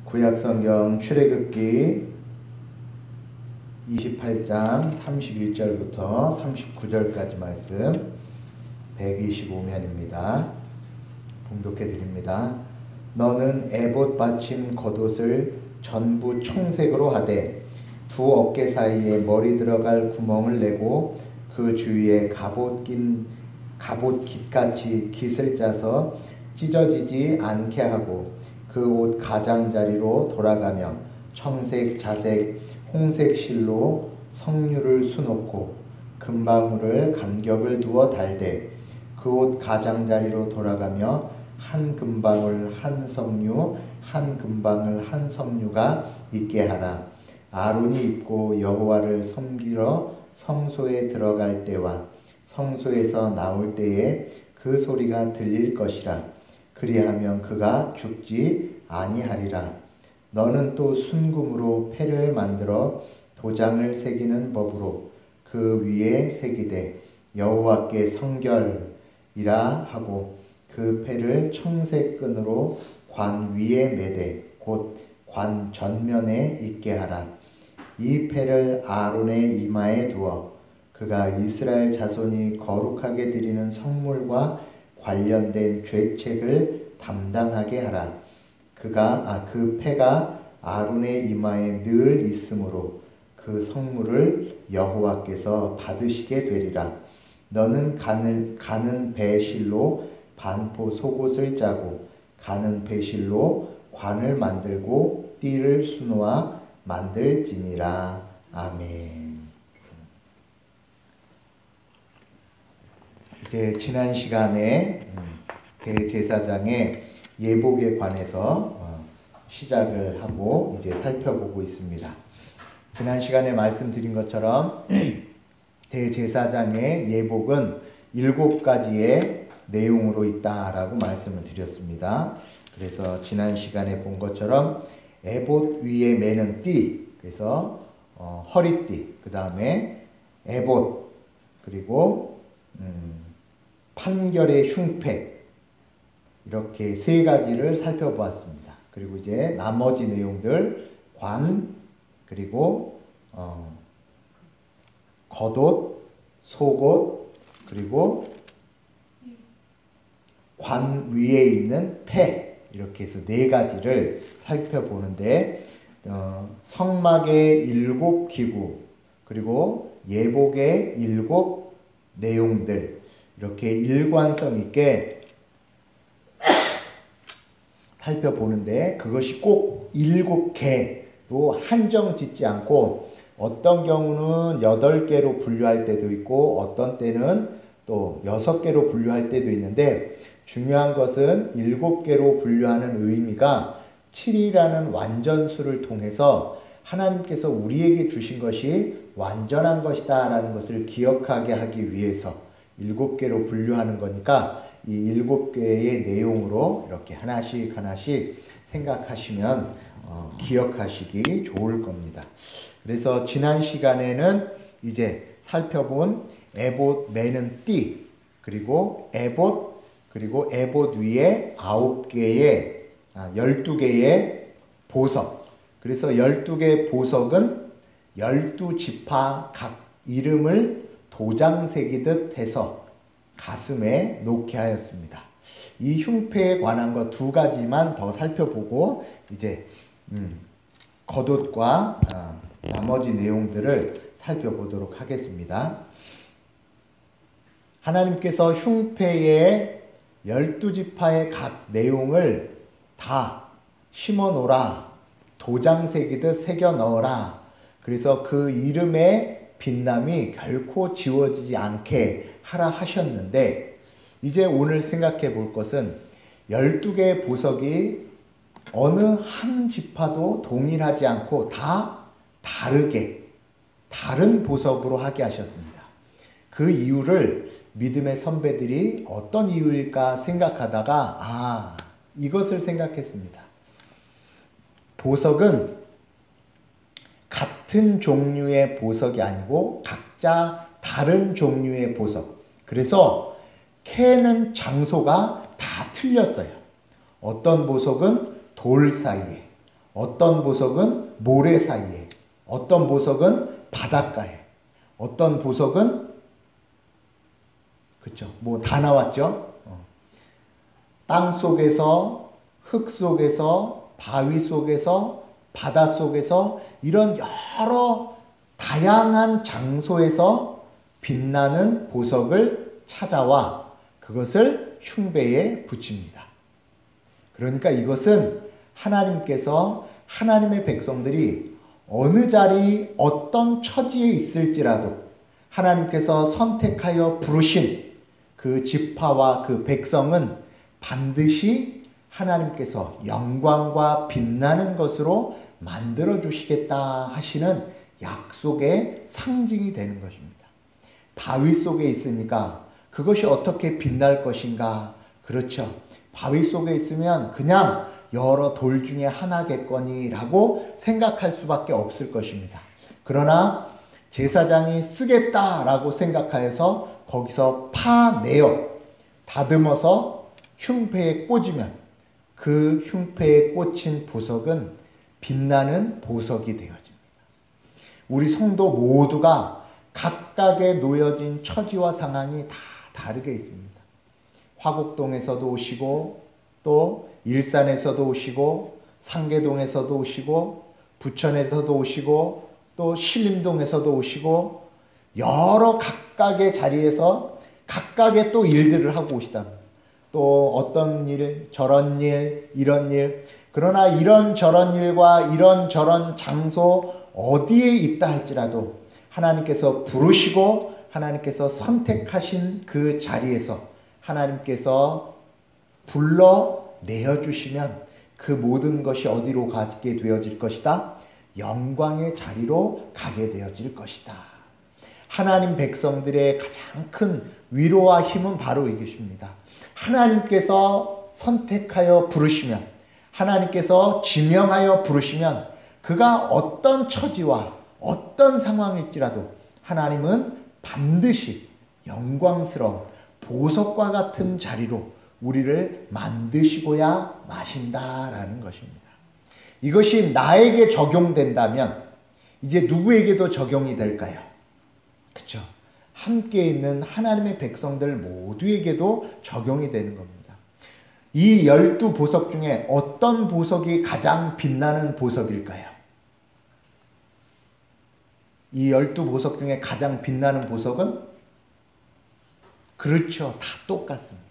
구약성경 출애굽기 28장 31절부터 39절까지 말씀 125면입니다. 봉독해 드립니다. 너는 에봇 받침 겉옷을 전부 청색으로 하되 두 어깨 사이에 머리 들어갈 구멍을 내고 그 주위에 갑옷 깃같이 깃을 짜서 찢어지지 않게 하고 그 옷 가장자리로 돌아가며 청색, 자색, 홍색 실로 성류를 수놓고 금방울을 간격을 두어 달되 그 옷 가장자리로 돌아가며 한 금방울 한 성류 한 금방울 한 성류가 있게 하라. 아론이 입고 여호와를 섬기러 성소에 들어갈 때와 성소에서 나올 때에 그 소리가 들릴 것이라. 그리하면 그가 죽지 아니하리라. 너는 또 순금으로 패를 만들어 도장을 새기는 법으로 그 위에 새기되 여호와께 성결이라 하고 그 패를 청색 끈으로 관 위에 매되 곧 관 전면에 있게 하라. 이 패를 아론의 이마에 두어 그가 이스라엘 자손이 거룩하게 드리는 성물과 관련된 죄책을 담당하게 하라. 그 패가 아론의 이마에 늘 있으므로 그 성물을 여호와께서 받으시게 되리라. 너는 가는 배실로 반포 속옷을 짜고 가는 배실로 관을 만들고 띠를 수놓아 만들지니라. 아멘. 이제 지난 시간에 대제사장의 예복에 관해서 시작을 하고 이제 살펴보고 있습니다. 지난 시간에 말씀드린 것처럼 대제사장의 예복은 7가지의 내용으로 있다라고 말씀을 드렸습니다. 그래서 지난 시간에 본 것처럼 에봇 위에 매는 띠, 그래서 허리띠, 그 다음에 에봇, 그리고 판결의 흉패, 이렇게 3가지를 살펴보았습니다. 그리고 이제 나머지 내용들 관, 그리고 겉옷, 속옷, 그리고 관 위에 있는 패, 이렇게 해서 4가지를 살펴보는데 성막의 7기구, 그리고 예복의 7 내용들, 이렇게 일관성 있게 살펴보는데 그것이 꼭 7개로 한정 짓지 않고 어떤 경우는 8개로 분류할 때도 있고 어떤 때는 또 6개로 분류할 때도 있는데 중요한 것은 7개로 분류하는 의미가 7이라는 완전수를 통해서 하나님께서 우리에게 주신 것이 완전한 것이다 라는 것을 기억하게 하기 위해서 7개로 분류하는 거니까 이 7개의 내용으로 이렇게 하나씩 생각하시면 기억하시기 좋을 겁니다. 그래서 지난 시간에는 이제 살펴본 에봇 매는 띠, 그리고 에봇 위에 12개의 보석. 그래서 12개의 보석은 12지파 각 이름을 도장 새기듯 해서 가슴에 놓게 하였습니다. 이 흉패에 관한 것 2가지만 더 살펴보고 이제 겉옷과 나머지 내용들을 살펴보도록 하겠습니다. 하나님께서 흉패의 12지파의 각 내용을 다 심어 놓으라, 도장 새기듯 새겨 넣어라. 그래서 그 이름의 빛남이 결코 지워지지 않게 하라 하셨는데 이제 오늘 생각해 볼 것은 12개의 보석이 어느 한 지파도 동일하지 않고 다 다르게 다른 보석으로 하게 하셨습니다. 그 이유를 믿음의 선배들이 어떤 이유일까 생각하다가 이것을 생각했습니다. 보석은 같은 종류의 보석이 아니고 각자 다른 종류의 보석. 그래서 캐는 장소가 다 틀렸어요. 어떤 보석은 돌 사이에, 어떤 보석은 모래 사이에, 어떤 보석은 바닷가에, 어떤 보석은 그쵸? 뭐 다 나왔죠? 땅 속에서, 흙 속에서, 바위 속에서, 바다 속에서 이런 여러 다양한 장소에서 빛나는 보석을 찾아와 그것을 흉배에 붙입니다. 그러니까 이것은 하나님께서 하나님의 백성들이 어느 자리 어떤 처지에 있을지라도 하나님께서 선택하여 부르신 그 지파와 그 백성은 반드시 하나님께서 영광과 빛나는 것으로 만들어 주시겠다 하시는 약속의 상징이 되는 것입니다. 바위 속에 있으니까 그것이 어떻게 빛날 것인가? 그렇죠. 바위 속에 있으면 그냥 여러 돌 중에 하나겠거니라고 생각할 수밖에 없을 것입니다. 그러나 제사장이 쓰겠다라고 생각하여서 거기서 파내어 다듬어서 흉패에 꽂으면 그 흉패에 꽂힌 보석은 빛나는 보석이 되어집니다. 우리 성도 모두가 각각의 놓여진 처지와 상황이 다 다르게 있습니다. 화곡동에서도 오시고 또 일산에서도 오시고 상계동에서도 오시고 부천에서도 오시고 또 신림동에서도 오시고 여러 각각의 자리에서 각각의 또 일들을 하고 오시다. 또 어떤 일, 저런 일, 이런 일. 그러나 이런 저런 일과 이런 저런 장소 어디에 있다 할지라도 하나님께서 부르시고 하나님께서 선택하신 그 자리에서 하나님께서 불러내어 주시면 그 모든 것이 어디로 가게 되어질 것이다? 영광의 자리로 가게 되어질 것이다. 하나님 백성들의 가장 큰 위로와 힘은 바로 이것입니다. 하나님께서 선택하여 부르시면, 하나님께서 지명하여 부르시면 그가 어떤 처지와 어떤 상황일지라도 하나님은 반드시 영광스러운 보석과 같은 자리로 우리를 만드시고야 마신다라는 것입니다. 이것이 나에게 적용된다면 이제 누구에게도 적용이 될까요? 그렇죠? 함께 있는 하나님의 백성들 모두에게도 적용이 되는 겁니다. 이 12보석 중에 어떤 보석이 가장 빛나는 보석일까요? 이 12보석 중에 가장 빛나는 보석은 그렇죠. 다 똑같습니다.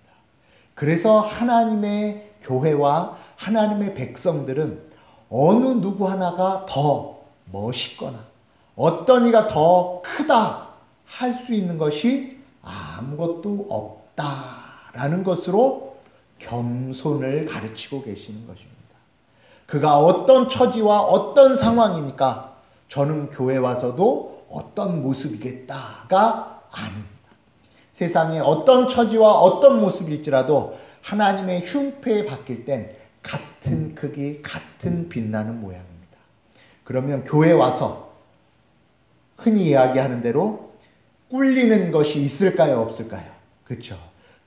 그래서 하나님의 교회와 하나님의 백성들은 어느 누구 하나가 더 멋있거나 어떤 이가 더 크다 할 수 있는 것이 아무것도 없다라는 것으로 겸손을 가르치고 계시는 것입니다. 그가 어떤 처지와 어떤 상황이니까 저는 교회 와서도 어떤 모습이겠다가 아닙니다. 세상에 어떤 처지와 어떤 모습일지라도 하나님의 흉패에 바뀔 땐 같은 크기, 같은 빛나는 모양입니다. 그러면 교회 와서 흔히 이야기하는 대로 꿀리는 것이 있을까요? 없을까요? 그렇죠.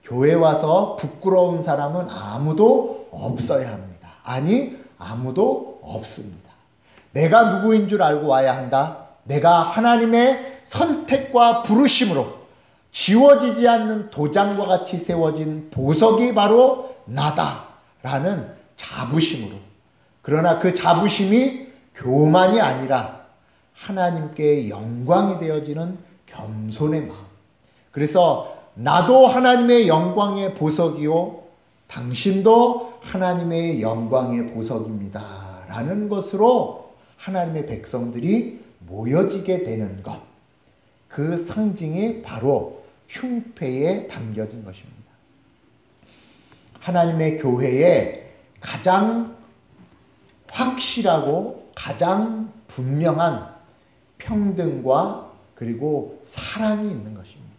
교회 와서 부끄러운 사람은 아무도 없어야 합니다. 아니, 아무도 없습니다. 내가 누구인 줄 알고 와야 한다. 내가 하나님의 선택과 부르심으로 지워지지 않는 도장과 같이 세워진 보석이 바로 나다라는 자부심으로. 그러나 그 자부심이 교만이 아니라 하나님께 영광이 되어지는 겸손의 마음. 그래서 나도 하나님의 영광의 보석이요 당신도 하나님의 영광의 보석입니다 라는 것으로 하나님의 백성들이 모여지게 되는 것, 그 상징이 바로 흉패에 담겨진 것입니다. 하나님의 교회에 가장 확실하고 가장 분명한 평등과 그리고 사랑이 있는 것입니다.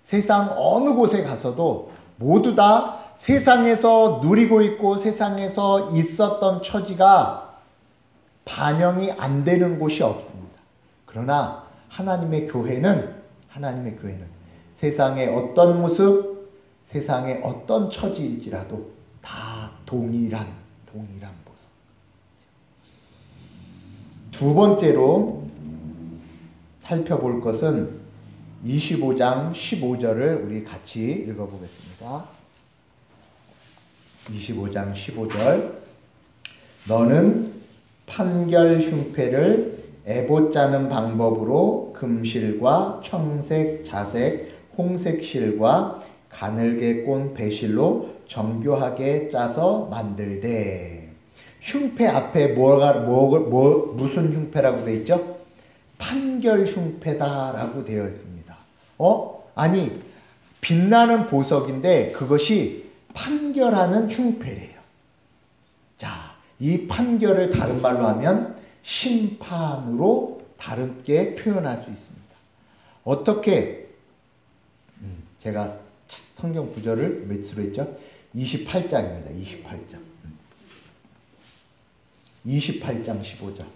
세상 어느 곳에 가서도 모두 다 세상에서 누리고 있고 세상에서 있었던 처지가 반영이 안 되는 곳이 없습니다. 그러나 하나님의 교회는 세상의 어떤 모습, 세상의 어떤 처지일지라도 다 동일한 보석. 두 번째로 살펴볼 것은 25장 15절을 우리 같이 읽어보겠습니다. 25장 15절. 너는 판결 흉패를 에봇 짜는 방법으로 금실과 청색, 자색, 홍색 실과 가늘게 꼰 배실로 정교하게 짜서 만들되. 흉패 앞에 무슨 흉패라고 되어 있죠? 판결 흉패다라고 되어 있습니다. 아니, 빛나는 보석인데 그것이 판결하는 흉패래요. 자, 이 판결을 다른 말로 하면 심판으로 다르게 표현할 수 있습니다. 어떻게? 제가 성경 구절을 몇으로 했죠? 28장입니다. 28장. 28장 15절.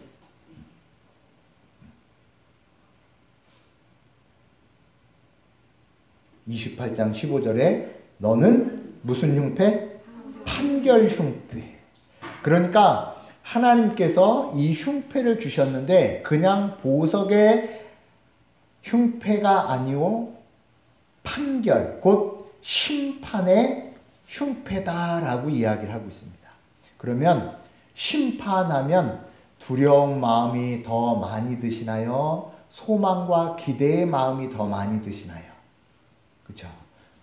28장 15절에 너는 무슨 흉패? 판결 흉패. 그러니까 하나님께서 이 흉패를 주셨는데 그냥 보석의 흉패가 아니오 판결, 곧 심판의 흉패다라고 이야기를 하고 있습니다. 그러면 심판하면 두려운 마음이 더 많이 드시나요? 소망과 기대의 마음이 더 많이 드시나요? 그렇죠?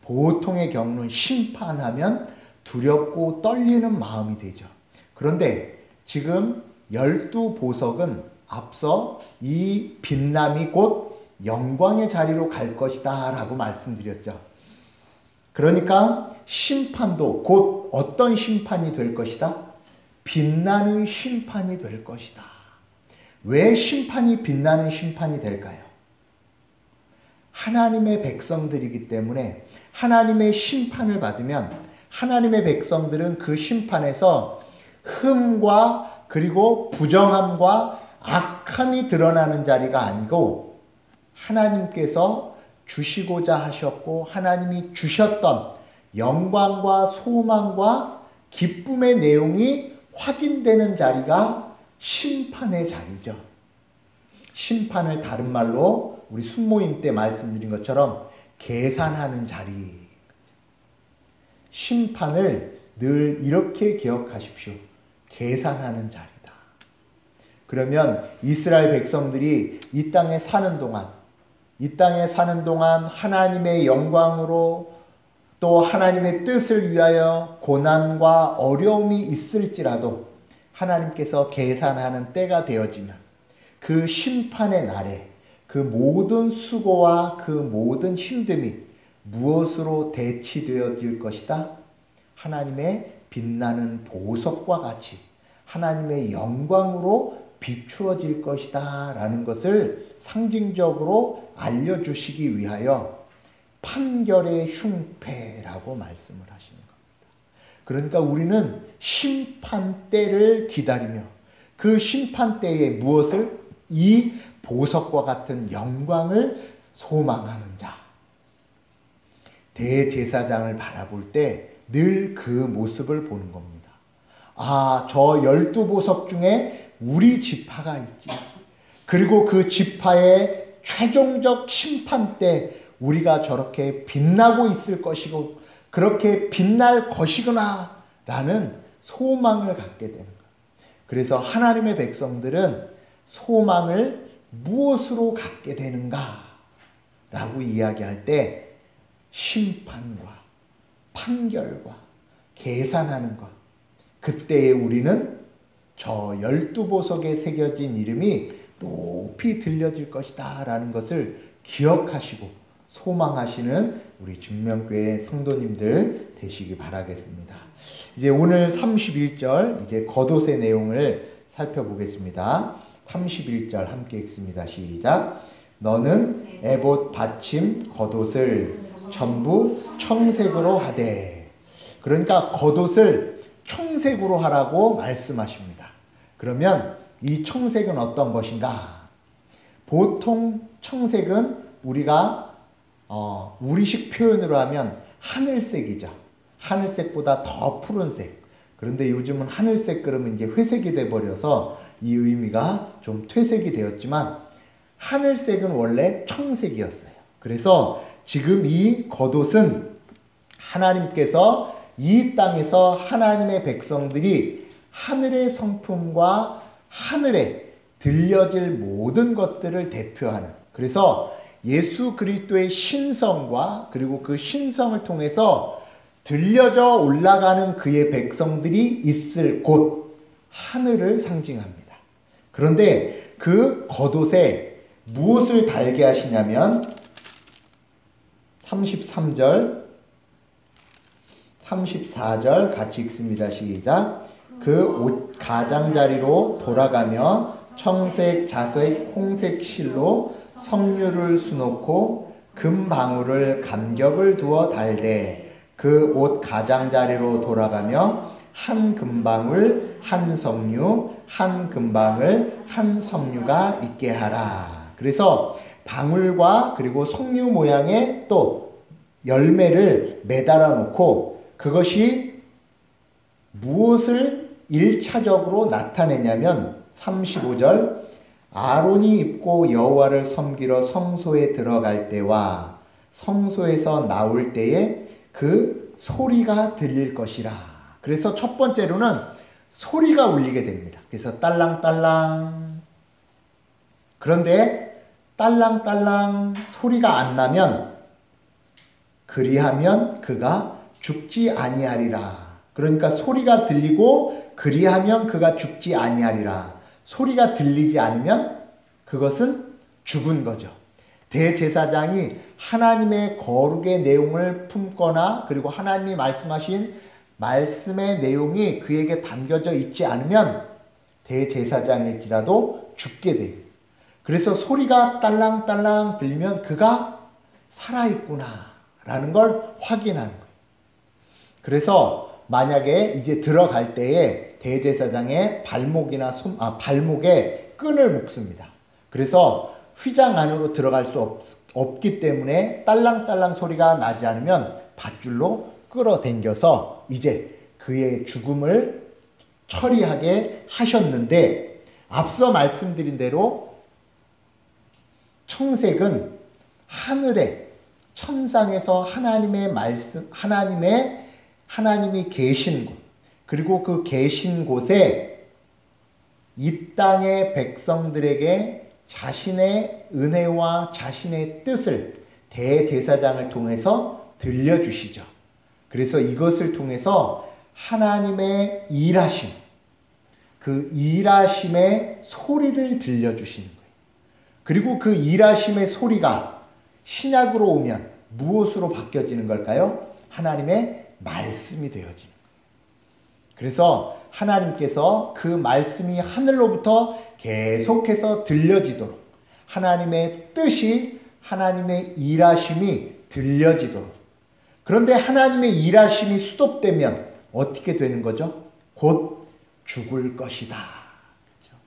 보통의 경우는 심판하면 두렵고 떨리는 마음이 되죠. 그런데 지금 12보석은 앞서 이 빛남이 곧 영광의 자리로 갈 것이다 라고 말씀드렸죠. 그러니까 심판도 곧 어떤 심판이 될 것이다? 빛나는 심판이 될 것이다. 왜 심판이 빛나는 심판이 될까요? 하나님의 백성들이기 때문에 하나님의 심판을 받으면 하나님의 백성들은 그 심판에서 흠과 그리고 부정함과 악함이 드러나는 자리가 아니고 하나님께서 주시고자 하셨고 하나님이 주셨던 영광과 소망과 기쁨의 내용이 확인되는 자리가 심판의 자리죠. 심판을 다른 말로 우리 순모임 때 말씀드린 것처럼 계산하는 자리. 심판을 늘 이렇게 기억하십시오. 계산하는 자리다. 그러면 이스라엘 백성들이 이 땅에 사는 동안 하나님의 영광으로 또 하나님의 뜻을 위하여 고난과 어려움이 있을지라도 하나님께서 계산하는 때가 되어지면 그 심판의 날에 그 모든 수고와 그 모든 힘듦이 무엇으로 대치되어질 것이다? 하나님의 빛나는 보석과 같이 하나님의 영광으로 비추어질 것이다 라는 것을 상징적으로 알려주시기 위하여 판결의 흉패라고 말씀을 하시는 겁니다. 그러니까 우리는 심판 때를 기다리며 그 심판 때에 무엇을? 이 보석과 같은 영광을 소망하는 자. 대제사장을 바라볼 때 늘 그 모습을 보는 겁니다. 아, 저 12보석 중에 우리 지파가 있지. 그리고 그 지파의 최종적 심판 때 우리가 저렇게 빛나고 있을 것이고 그렇게 빛날 것이구나 라는 소망을 갖게 되는 거예요. 그래서 하나님의 백성들은 소망을 무엇으로 갖게 되는가 라고 이야기할 때 심판과 판결과 계산하는 것. 그때에 우리는 저 12보석에 새겨진 이름이 높이 들려질 것이다 라는 것을 기억하시고 소망하시는 우리 준명교회 성도님들 되시기 바라겠습니다. 이제 오늘 31절 이제 겉옷의 내용을 살펴보겠습니다. 31절 함께 읽습니다. 시작. 너는 에봇 받침 겉옷을 전부 청색으로 하되. 그러니까 겉옷을 청색으로 하라고 말씀하십니다. 그러면 이 청색은 어떤 것인가? 보통 청색은 우리가 우리식 표현으로 하면 하늘색이죠. 하늘색보다 더 푸른색. 그런데 요즘은 하늘색 그러면 이제 회색이 돼 버려서 이 의미가 좀 퇴색이 되었지만 하늘색은 원래 청색이었어요. 그래서 지금 이 겉옷은 하나님께서 이 땅에서 하나님의 백성들이 하늘의 성품과 하늘에 들려질 모든 것들을 대표하는, 그래서 예수 그리스도의 신성과 그리고 그 신성을 통해서 들려져 올라가는 그의 백성들이 있을 곳 하늘을 상징합니다. 그런데 그 겉옷에 무엇을 달게 하시냐면 33절 34절 같이 읽습니다. 시작. 그 옷 가장자리로 돌아가며 청색 자색 홍색 실로 석류를 수놓고 금방울을 감격을 두어 달되 그 옷 가장자리로 돌아가며 한 금방울 한 석류 한 금방울 한 석류가 있게 하라. 그래서 방울과 그리고 석류 모양의 또 열매를 매달아 놓고 그것이 무엇을 1차적으로 나타내냐면 35절 아론이 입고 여호와를 섬기러 성소에 들어갈 때와 성소에서 나올 때에 그 소리가 들릴 것이라. 그래서 첫 번째로는 소리가 울리게 됩니다. 그래서 딸랑딸랑. 그런데 딸랑딸랑 소리가 안 나면 그리하면 그가 죽지 아니하리라. 그러니까 소리가 들리고 그리하면 그가 죽지 아니하리라. 소리가 들리지 않으면 그것은 죽은 거죠. 대제사장이 하나님의 거룩의 내용을 품거나 그리고 하나님이 말씀하신 말씀의 내용이 그에게 담겨져 있지 않으면 대제사장일지라도 죽게 돼요. 그래서 소리가 딸랑딸랑 들리면 그가 살아있구나 라는 걸 확인하는 거예요. 그래서 만약에 이제 들어갈 때에 대제사장의 발목에 끈을 묶습니다. 그래서 휘장 안으로 들어갈 수 없기 때문에 딸랑딸랑 소리가 나지 않으면 밧줄로 끌어당겨서 이제 그의 죽음을 처리하게 하셨는데, 앞서 말씀드린 대로 청색은 하늘에 천상에서 하나님의 말씀, 하나님이 계신 곳, 그리고 그 계신 곳에 이 땅의 백성들에게 자신의 은혜와 자신의 뜻을 대제사장을 통해서 들려주시죠. 그래서 이것을 통해서 하나님의 일하심, 그 일하심의 소리를 들려주시는 거예요. 그리고 그 일하심의 소리가 신약으로 오면 무엇으로 바뀌어지는 걸까요? 하나님의 말씀이 되어지는 거예요. 그래서 하나님께서 그 말씀이 하늘로부터 계속해서 들려지도록, 하나님의 뜻이, 하나님의 일하심이 들려지도록. 그런데 하나님의 일하심이 스톱되면 어떻게 되는 거죠? 곧 죽을 것이다. 그렇죠?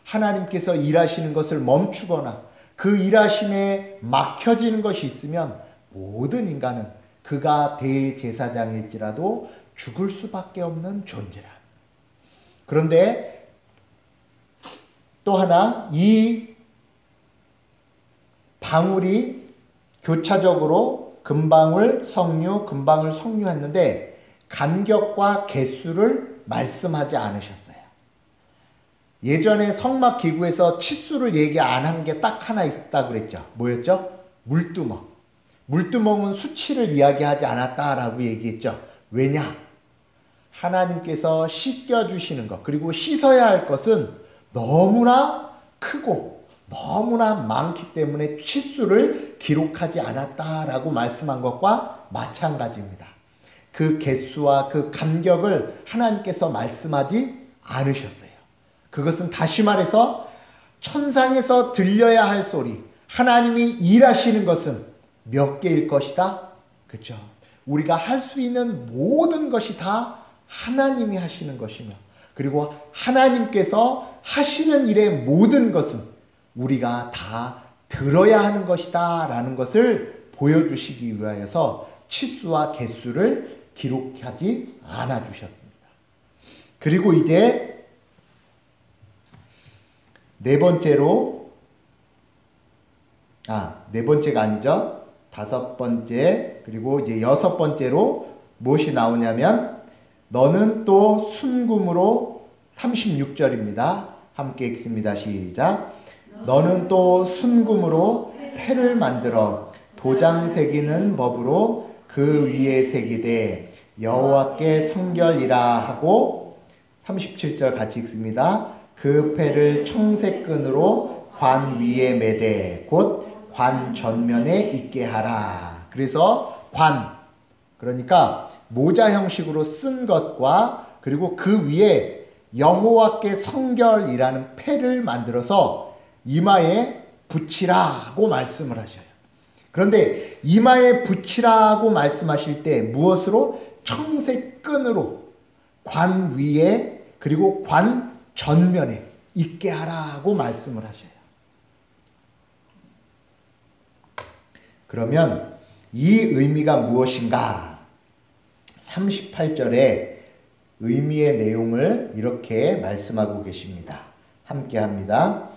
하나님께서 일하시는 것을 멈추거나 그 일하심에 막혀지는 것이 있으면 모든 인간은 그가 대제사장일지라도 죽을 수밖에 없는 존재라. 그런데 또 하나, 이 방울이 교차적으로 금방울, 석류, 금방울, 석류 했는데 간격과 개수를 말씀하지 않으셨어요. 예전에 성막 기구에서 치수를 얘기 안 한 게 딱 하나 있다 그랬죠. 뭐였죠? 물두멍. 물두멍은 수치를 이야기하지 않았다라고 얘기했죠. 왜냐? 하나님께서 씻겨주시는 것, 그리고 씻어야 할 것은 너무나 크고 너무나 많기 때문에 치수를 기록하지 않았다라고 말씀한 것과 마찬가지입니다. 그 개수와 그 간격을 하나님께서 말씀하지 않으셨어요. 그것은 다시 말해서 천상에서 들려야 할 소리, 하나님이 일하시는 것은 몇 개일 것이다? 그렇죠? 우리가 할 수 있는 모든 것이 다 하나님이 하시는 것이며, 그리고 하나님께서 하시는 일의 모든 것은 우리가 다 들어야 하는 것이다 라는 것을 보여주시기 위하여서 치수와 개수를 기록하지 않아 주셨습니다. 그리고 이제 네 번째가 아니죠. 다섯 번째, 그리고 이제 여섯 번째로 무엇이 나오냐면, 너는 또 순금으로, 36절입니다. 함께 읽습니다. 시작. 너는 또 순금으로 패를 만들어 도장 새기는 법으로 그 위에 새기되 여호와께 성결이라 하고, 37절 같이 읽습니다. 그 패를 청색끈으로 관 위에 매되 곧 관 전면에 있게 하라. 그래서 관, 그러니까 모자 형식으로 쓴 것과, 그리고 그 위에 여호와께 성결이라는 패를 만들어서 이마에 붙이라고 말씀을 하셔요. 그런데 이마에 붙이라고 말씀하실 때 무엇으로? 청색끈으로 관 위에 그리고 관 전면에 있게 하라고 말씀을 하셔요. 그러면 이 의미가 무엇인가? 38절에 의미의 내용을 이렇게 말씀하고 계십니다. 함께 합니다.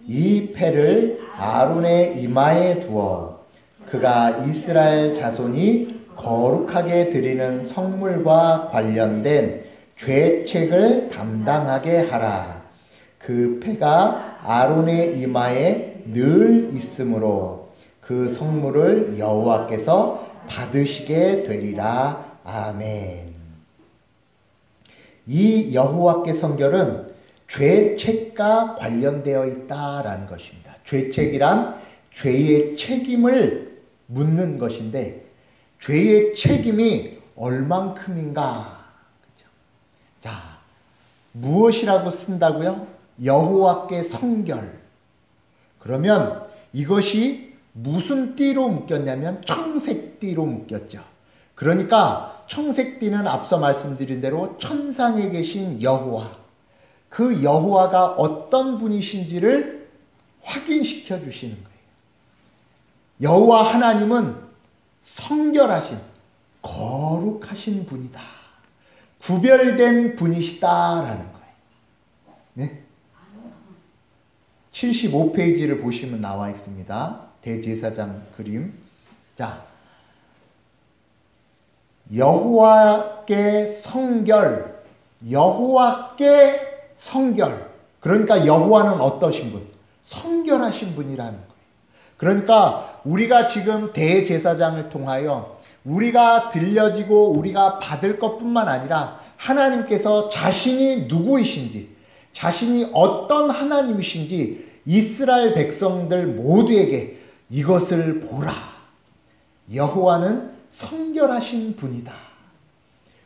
이 패를 아론의 이마에 두어 그가 이스라엘 자손이 거룩하게 드리는 성물과 관련된 죄책을 담당하게 하라. 그 패가 아론의 이마에 늘 있으므로 그 성물을 여호와께서 받으시게 되리라. 아멘. 이 여호와께 성결은 죄책과 관련되어 있다라는 것입니다. 죄책이란 죄의 책임을 묻는 것인데, 죄의 책임이 얼만큼인가? 그렇죠? 자, 무엇이라고 쓴다고요? 여호와께 성결. 그러면 이것이 무슨 띠로 묶였냐면 청색띠로 묶였죠. 그러니까 청색띠는 앞서 말씀드린 대로 천상에 계신 여호와, 그 여호와가 어떤 분이신지를 확인시켜 주시는 거예요. 여호와 하나님은 성결하신, 거룩하신 분이다. 구별된 분이시다라는 거예요. 네? 75페이지를 보시면 나와 있습니다. 대제사장 그림. 자, 여호와께 성결, 여호와께 성결. 그러니까 여호와는 어떠신 분? 성결하신 분이라는 거예요. 그러니까 우리가 지금 대제사장을 통하여 우리가 들려지고 우리가 받을 것뿐만 아니라 하나님께서 자신이 누구이신지, 자신이 어떤 하나님이신지 이스라엘 백성들 모두에게 이것을 보라. 여호와는 성결하신 분이다.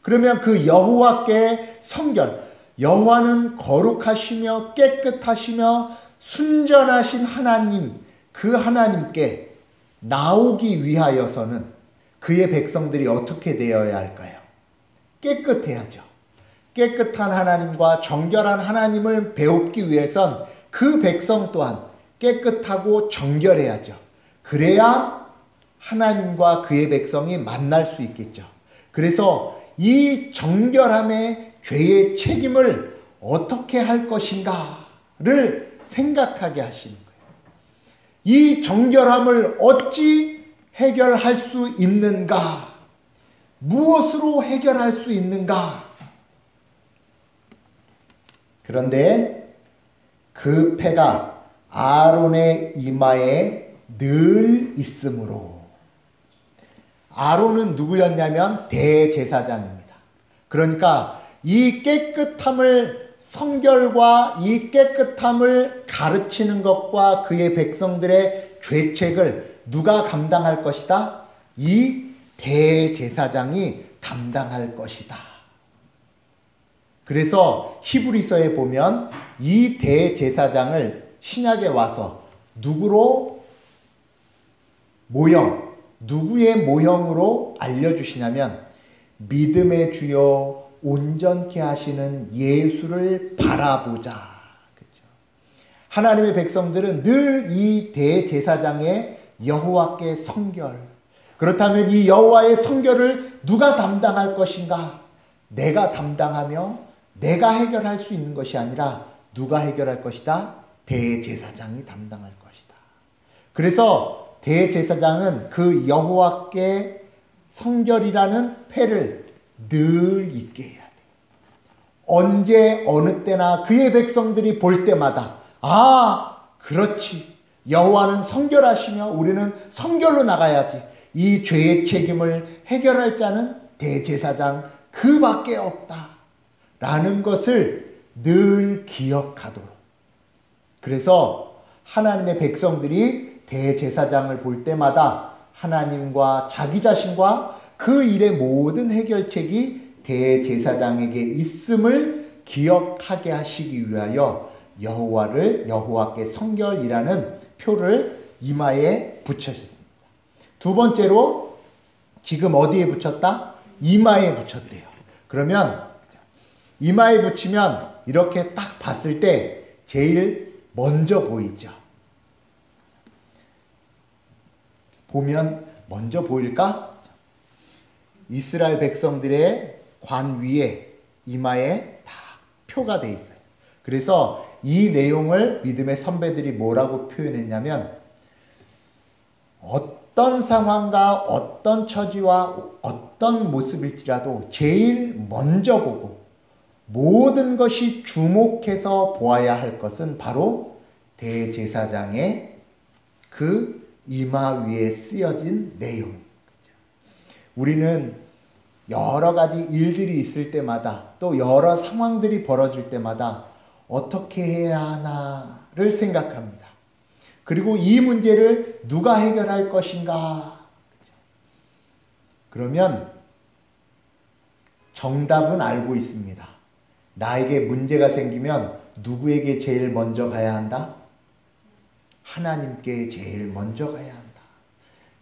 그러면 그 여호와께 성결, 여호와는 거룩하시며 깨끗하시며 순전하신 하나님, 그 하나님께 나오기 위하여서는 그의 백성들이 어떻게 되어야 할까요? 깨끗해야죠. 깨끗한 하나님과 정결한 하나님을 배우기 위해선 그 백성 또한 깨끗하고 정결해야죠. 그래야 하나님과 그의 백성이 만날 수 있겠죠. 그래서 이 정결함의 죄의 책임을 어떻게 할 것인가를 생각하게 하시는 거예요. 이 정결함을 어찌 해결할 수 있는가? 무엇으로 해결할 수 있는가? 그런데 그 패가 아론의 이마에 늘 있으므로, 아론은 누구였냐면 대제사장입니다. 그러니까 이 깨끗함을, 성결과 이 깨끗함을 가르치는 것과 그의 백성들의 죄책을 누가 감당할 것이다? 이 대제사장이 담당할 것이다. 그래서 히브리서에 보면 이 대제사장을 신약에 와서 누구로 누구의 모형으로 알려주시냐면 믿음의 주요 온전케 하시는 예수를 바라보자. 그렇죠? 하나님의 백성들은 늘 이 대제사장의 여호와께 성결. 그렇다면 이 여호와의 성결을 누가 담당할 것인가? 내가 담당하며 내가 해결할 수 있는 것이 아니라 누가 해결할 것이다? 대제사장이 담당할 것이다. 그래서 대제사장은 그 여호와께 성결이라는 패를 늘 잊게 해야 돼. 언제 어느 때나 그의 백성들이 볼 때마다 그렇지. 여호와는 성결하시며 우리는 성결로 나가야지. 이 죄의 책임을 해결할 자는 대제사장 그밖에 없다. 라는 것을 늘 기억하도록. 그래서 하나님의 백성들이 대제사장을 볼 때마다 하나님과 자기 자신과 그 일의 모든 해결책이 대제사장에게 있음을 기억하게 하시기 위하여 여호와께 성결이라는 표를 이마에 붙여주셨습니다. 두 번째로 지금 어디에 붙였다? 이마에 붙였대요. 그러면 이마에 붙이면 이렇게 딱 봤을 때 제일 먼저 보이죠. 보면 먼저 보일까? 이스라엘 백성들의 관 위에 이마에 다 표가 돼 있어요. 그래서 이 내용을 믿음의 선배들이 뭐라고 표현했냐면 어떤 상황과 어떤 처지와 어떤 모습일지라도 제일 먼저 보고 모든 것이 주목해서 보아야 할 것은 바로 대제사장의 그 이마 위에 쓰여진 내용. 우리는 여러 가지 일들이 있을 때마다 또 여러 상황들이 벌어질 때마다 어떻게 해야 하나를 생각합니다. 그리고 이 문제를 누가 해결할 것인가? 그러면 정답은 알고 있습니다. 나에게 문제가 생기면 누구에게 제일 먼저 가야 한다? 하나님께 제일 먼저 가야 한다.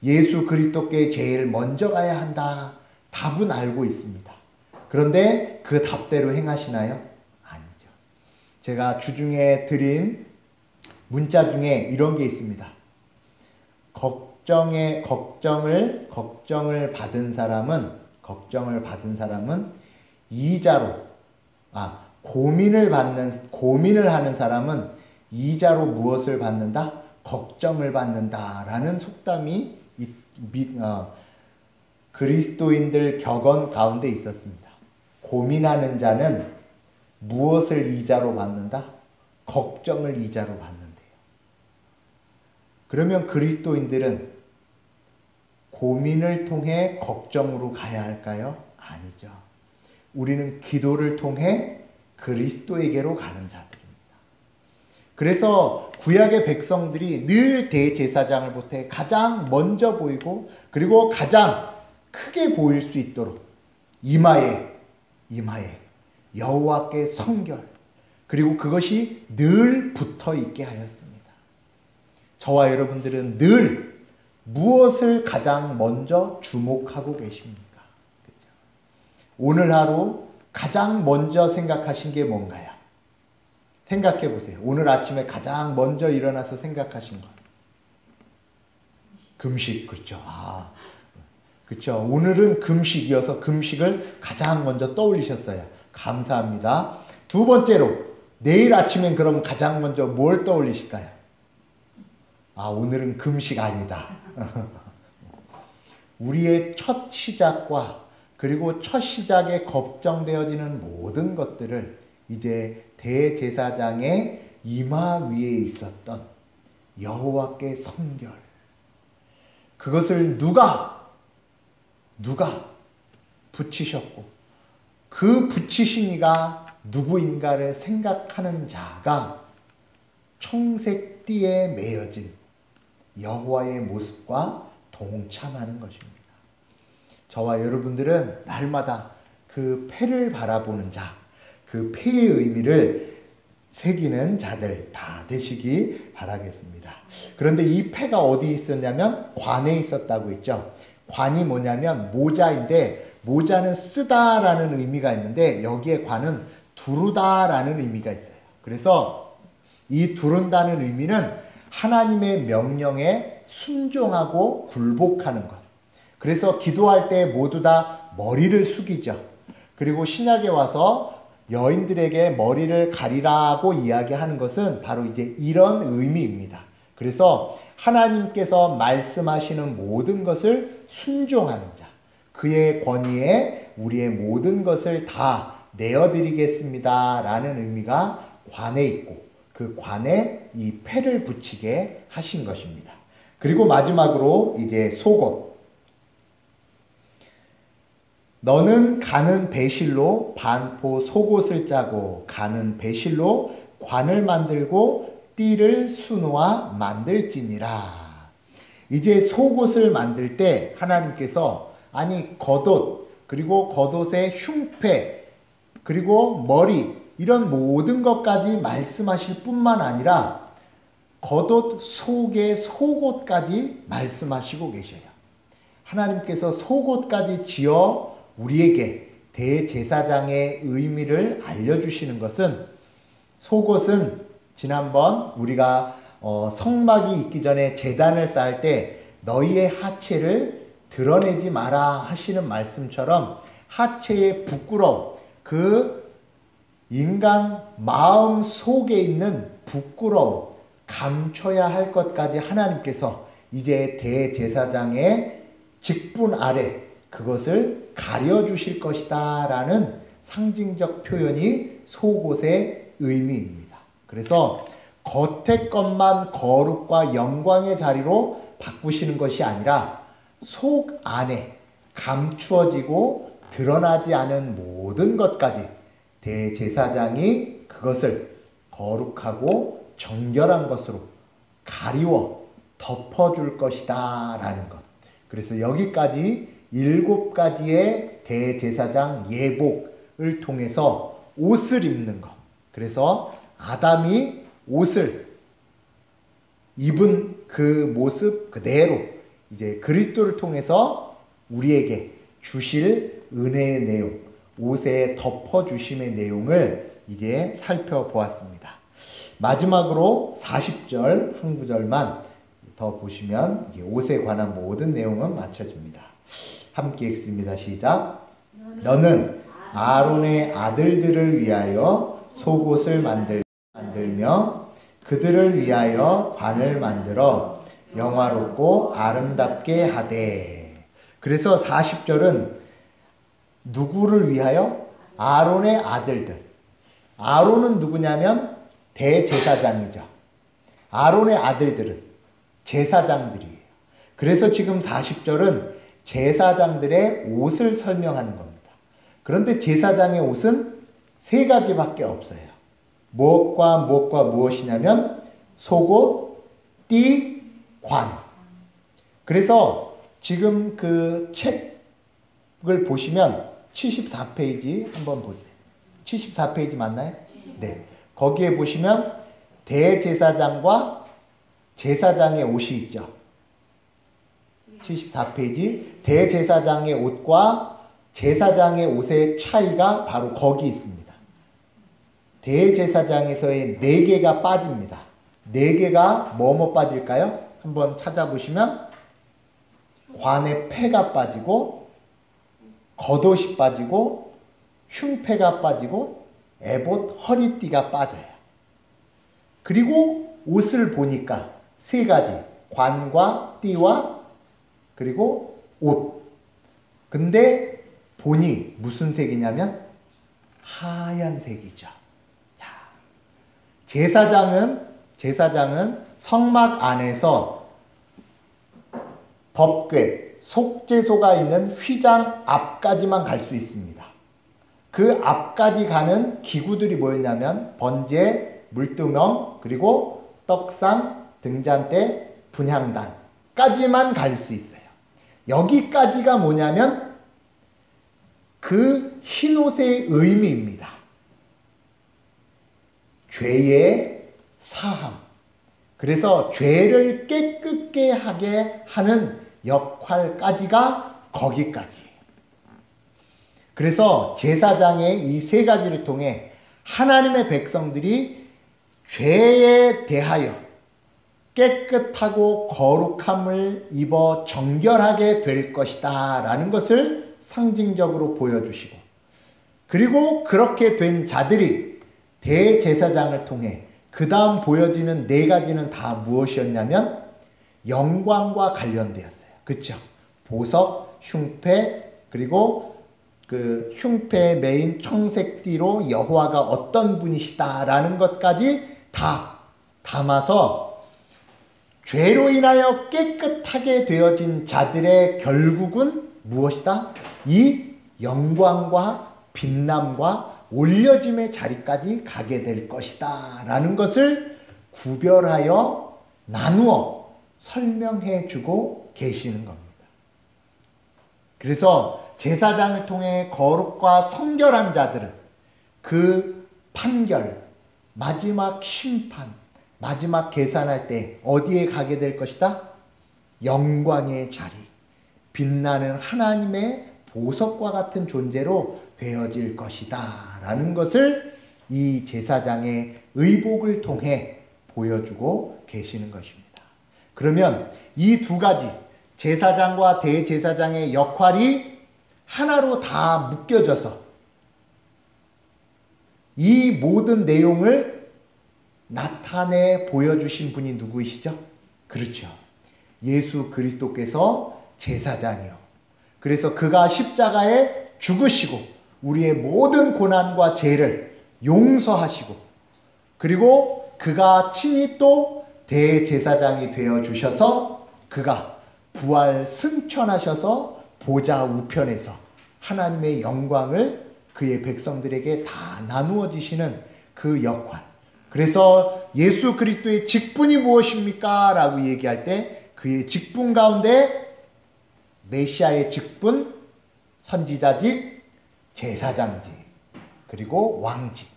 예수 그리스도께 제일 먼저 가야 한다. 답은 알고 있습니다. 그런데 그 답대로 행하시나요? 아니죠. 제가 주중에 드린 문자 중에 이런 게 있습니다. 걱정을 받은 사람은 이자로 고민을 하는 사람은 이자로 무엇을 받는다? 걱정을 받는다라는 속담이 그리스도인들 격언 가운데 있었습니다. 고민하는 자는 무엇을 이자로 받는다? 걱정을 이자로 받는데요. 그러면 그리스도인들은 고민을 통해 걱정으로 가야 할까요? 아니죠. 우리는 기도를 통해 그리스도에게로 가는 자들입니다. 그래서 구약의 백성들이 늘 대제사장을 보태 가장 먼저 보이고 그리고 가장 크게 보일 수 있도록 이마에 여호와께 성결 그리고 그것이 늘 붙어 있게 하였습니다. 저와 여러분들은 늘 무엇을 가장 먼저 주목하고 계십니까? 그렇죠? 오늘 하루 가장 먼저 생각하신 게 뭔가요? 생각해 보세요. 오늘 아침에 가장 먼저 일어나서 생각하신 것. 금식, 그렇죠. 그렇죠. 오늘은 금식이어서 금식을 가장 먼저 떠올리셨어요. 감사합니다. 두 번째로, 내일 아침엔 그럼 가장 먼저 뭘 떠올리실까요? 오늘은 금식 아니다. 우리의 첫 시작과 그리고 첫 시작에 걱정되어지는 모든 것들을 이제 대제사장의 이마 위에 있었던 여호와께 성결, 그것을 누가 붙이셨고 그 붙이신 이가 누구인가를 생각하는 자가 청색띠에 매여진 여호와의 모습과 동참하는 것입니다. 저와 여러분들은 날마다 그 패를 바라보는 자, 그 패의 의미를 새기는 자들 다 되시기 바라겠습니다. 그런데 이 패가 어디 있었냐면 관에 있었다고 했죠. 관이 뭐냐면 모자인데, 모자는 쓰다라는 의미가 있는데 여기에 관은 두르다라는 의미가 있어요. 그래서 이 두른다는 의미는 하나님의 명령에 순종하고 굴복하는 것. 그래서 기도할 때 모두 다 머리를 숙이죠. 그리고 신약에 와서 여인들에게 머리를 가리라고 이야기하는 것은 바로 이제 이런 의미입니다. 그래서 하나님께서 말씀하시는 모든 것을 순종하는 자, 그의 권위에 우리의 모든 것을 다 내어드리겠습니다 라는 의미가 관에 있고, 그 관에 이 패를 붙이게 하신 것입니다. 그리고 마지막으로 이제 속옷. 너는 가는 배실로 반포 속옷을 짜고 가는 배실로 관을 만들고 띠를 수놓아 만들지니라. 이제 속옷을 만들 때 하나님께서 아니 겉옷, 그리고 겉옷의 흉패, 그리고 머리, 이런 모든 것까지 말씀하실 뿐만 아니라 겉옷 속의 속옷까지 말씀하시고 계셔요. 하나님께서 속옷까지 지어 우리에게 대제사장의 의미를 알려주시는 것은, 속옷은 지난번 우리가 성막이 있기 전에 제단을 쌓을 때 너희의 하체를 드러내지 마라 하시는 말씀처럼 하체의 부끄러움, 그 인간 마음 속에 있는 부끄러움, 감춰야 할 것까지 하나님께서 이제 대제사장의 직분 아래 그것을 가려주실 것이다 라는 상징적 표현이 속옷의 의미입니다. 그래서 겉의 것만 거룩과 영광의 자리로 바꾸시는 것이 아니라 속 안에 감추어지고 드러나지 않은 모든 것까지 대제사장이 그것을 거룩하고 정결한 것으로 가리워 덮어줄 것이다 라는 것. 그래서 여기까지 7가지의 대제사장 예복을 통해서 옷을 입는 것. 그래서 아담이 옷을 입은 그 모습 그대로 이제 그리스도를 통해서 우리에게 주실 은혜의 내용, 옷에 덮어주심의 내용을 이제 살펴보았습니다. 마지막으로 40절 한 구절만 더 보시면 옷에 관한 모든 내용은 맞춰집니다. 함께 읽습니다. 시작. 너는 아론의 아들들을 위하여 속옷을 만들며 그들을 위하여 관을 만들어 영화롭고 아름답게 하되. 그래서 40절은 누구를 위하여? 아론의 아들들. 아론은 누구냐면 대제사장이죠. 아론의 아들들은 제사장들이에요. 그래서 지금 40절은 제사장들의 옷을 설명하는 겁니다. 그런데 제사장의 옷은 3가지밖에 없어요. 무엇과 무엇이냐면 속옷, 띠, 관. 그래서 지금 그 책을 보시면 74페이지 한번 보세요. 74페이지 맞나요? 네. 거기에 보시면 대제사장과 제사장의 옷이 있죠. 74페이지. 대제사장의 옷과 제사장의 옷의 차이가 바로 거기 있습니다. 대제사장에서의 4개가 빠집니다. 4개가 뭐뭐 빠질까요? 한번 찾아보시면 관의 패가 빠지고, 겉옷이 빠지고, 흉패가 빠지고, 에봇 허리띠가 빠져요. 그리고 옷을 보니까 3가지, 관과 띠와 그리고 옷. 근데 보니 무슨 색이냐면 하얀색이죠. 자, 제사장은 성막 안에서 법궤, 속죄소가 있는 휘장 앞까지만 갈 수 있습니다. 그 앞까지 가는 기구들이 뭐였냐면 번제, 물두멍, 그리고 떡상, 등잔대, 분향단까지만 갈 수 있어요. 여기까지가 뭐냐면 그 흰옷의 의미입니다. 죄의 사함. 그래서 죄를 깨끗게 하게 하는 역할까지가 거기까지. 그래서 제사장의 이 3가지를 통해 하나님의 백성들이 죄에 대하여 깨끗하고 거룩함을 입어 정결하게 될 것이다 라는 것을 상징적으로 보여주시고, 그리고 그렇게 된 자들이 대제사장을 통해 그 다음 보여지는 네 가지는 다 무엇이었냐면 영광과 관련되었어요. 그렇죠? 보석, 흉패, 그리고 그 흉패에 매인 청색띠로 여호와가 어떤 분이시다라는 것까지 다 담아서 죄로 인하여 깨끗하게 되어진 자들의 결국은 무엇이다? 이 영광과 빛남과 올려짐의 자리까지 가게 될 것이다 라는 것을 구별하여 나누어 설명해 주고 계시는 겁니다. 그래서 제사장을 통해 거룩과 성결한 자들은 그 판결, 마지막 심판, 마지막 계산할 때 어디에 가게 될 것이다? 영광의 자리, 빛나는 하나님의 보석과 같은 존재로 되어질 것이다 라는 것을 이 제사장의 의복을 통해 보여주고 계시는 것입니다. 그러면 이 두 가지 제사장과 대제사장의 역할이 하나로 다 묶여져서 이 모든 내용을 나타내 보여주신 분이 누구이시죠? 그렇죠. 예수 그리스도께서 제사장이요. 그래서 그가 십자가에 죽으시고 우리의 모든 고난과 죄를 용서하시고 그리고 그가 친히 또 대제사장이 되어 주셔서 그가 부활 승천하셔서 보좌 우편에서 하나님의 영광을 그의 백성들에게 다 나누어 주시는 그 역할. 그래서 예수 그리스도의 직분이 무엇입니까? 라고 얘기할 때 그의 직분 가운데 메시아의 직분, 선지자직, 제사장직, 그리고 왕직.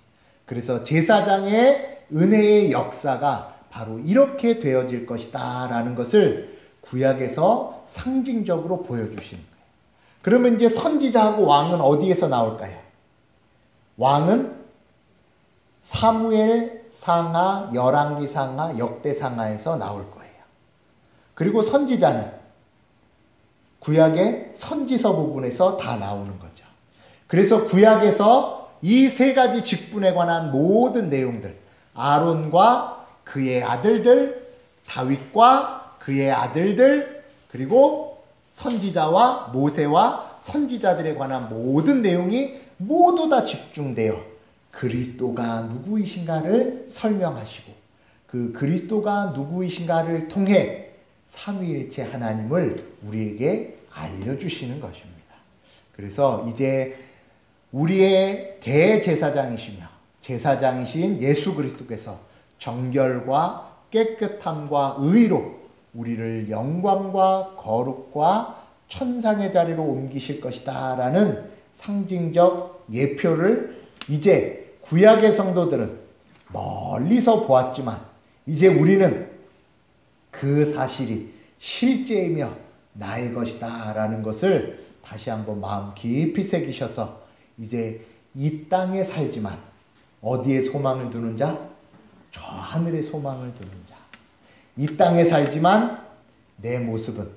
그래서 제사장의 은혜의 역사가 바로 이렇게 되어질 것이다 라는 것을 구약에서 상징적으로 보여주시는 거예요. 그러면 이제 선지자하고 왕은 어디에서 나올까요? 왕은 사무엘 상하, 열왕기 상하, 역대 상하에서 나올 거예요. 그리고 선지자는 구약의 선지서 부분에서 다 나오는 거죠. 그래서 구약에서 이 세 가지 직분에 관한 모든 내용들, 아론과 그의 아들들, 다윗과 그의 아들들, 그리고 선지자와 모세와 선지자들에 관한 모든 내용이 모두 다 집중되어 그리스도가 누구이신가를 설명하시고 그 그리스도가 누구이신가를 통해 삼위일체 하나님을 우리에게 알려주시는 것입니다. 그래서 이제 우리의 대제사장이시며 제사장이신 예수 그리스도께서 정결과 깨끗함과 의로 우리를 영광과 거룩과 천상의 자리로 옮기실 것이다 라는 상징적 예표를 이제 구약의 성도들은 멀리서 보았지만 이제 우리는 그 사실이 실제이며 나의 것이다 라는 것을 다시 한번 마음 깊이 새기셔서 이제 이 땅에 살지만 어디에 소망을 두는 자? 저 하늘에 소망을 두는 자. 이 땅에 살지만 내 모습은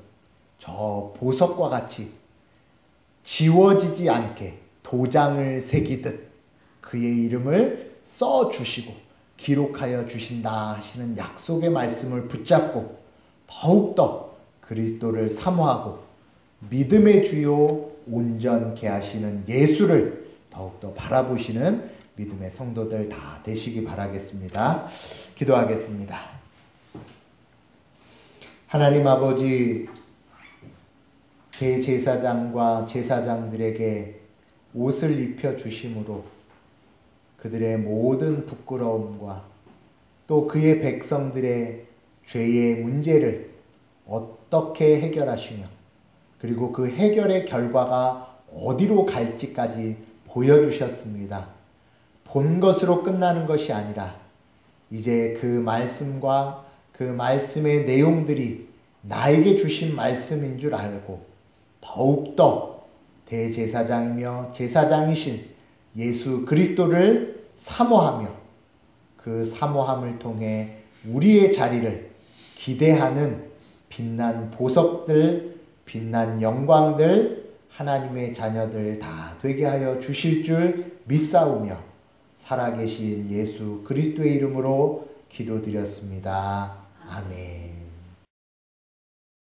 저 보석과 같이 지워지지 않게 도장을 새기듯 그의 이름을 써주시고 기록하여 주신다 하시는 약속의 말씀을 붙잡고 더욱더 그리스도를 사모하고 믿음의 주요 온전케 하시는 예수를 더욱더 바라보시는 믿음의 성도들 다 되시기 바라겠습니다. 기도하겠습니다. 하나님 아버지, 대제사장과 제사장들에게 옷을 입혀 주심으로 그들의 모든 부끄러움과 또 그의 백성들의 죄의 문제를 어떻게 해결하시며 그리고 그 해결의 결과가 어디로 갈지까지 보여주셨습니다. 본 것으로 끝나는 것이 아니라 이제 그 말씀과 그 말씀의 내용들이 나에게 주신 말씀인 줄 알고 더욱더 대제사장이며 제사장이신 예수 그리스도를 사모하며 그 사모함을 통해 우리의 자리를 기대하는 빛난 보석들, 빛난 영광들, 하나님의 자녀들 다 되게 하여 주실 줄 믿사오며 살아계신 예수 그리스도의 이름으로 기도드렸습니다. 아멘.